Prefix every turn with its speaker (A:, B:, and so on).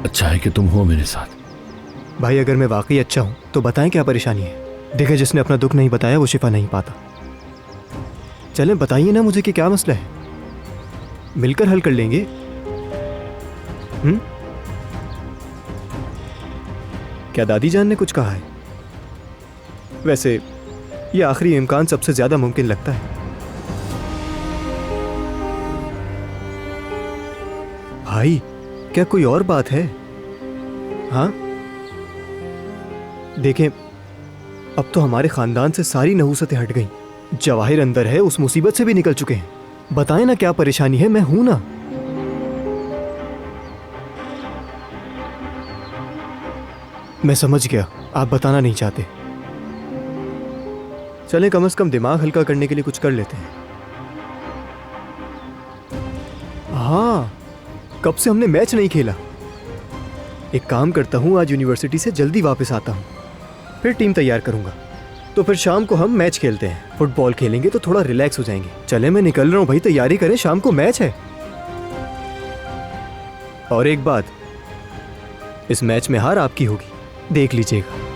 A: अच्छा है कि तुम हो मेरे साथ।
B: भाई अगर मैं वाकई अच्छा हूं तो बताएं क्या परेशानी है। देखे जिसने अपना दुख नहीं बताया वो शिफा नहीं पाता। चलें बताइए ना मुझे कि क्या मसला है, मिलकर हल कर लेंगे। क्या दादी जान ने कुछ कहा है? वैसे ये आखिरी इम्कान सबसे ज्यादा मुमकिन लगता है। भाई क्या कोई और बात है? हाँ देखें, अब तो हमारे खानदान से सारी नहूसतें हट गईं। जवाहिर अंदर है, उस मुसीबत से भी निकल चुके हैं। बताएं ना क्या परेशानी है, मैं हूं ना। मैं समझ गया, आप बताना नहीं चाहते। चलें कम से कम दिमाग हल्का करने के लिए कुछ कर लेते हैं। हाँ, कब से हमने मैच नहीं खेला। एक काम करता हूँ, आज यूनिवर्सिटी से जल्दी वापस आता हूँ, फिर टीम तैयार करूंगा। तो फिर शाम को हम मैच खेलते हैं। फुटबॉल खेलेंगे तो थोड़ा रिलैक्स हो जाएंगे। चले मैं निकल रहा हूँ भाई, तैयारी करें, शाम को मैच है। और एक बात, इस मैच में हार आपकी होगी, देख लीजिएगा।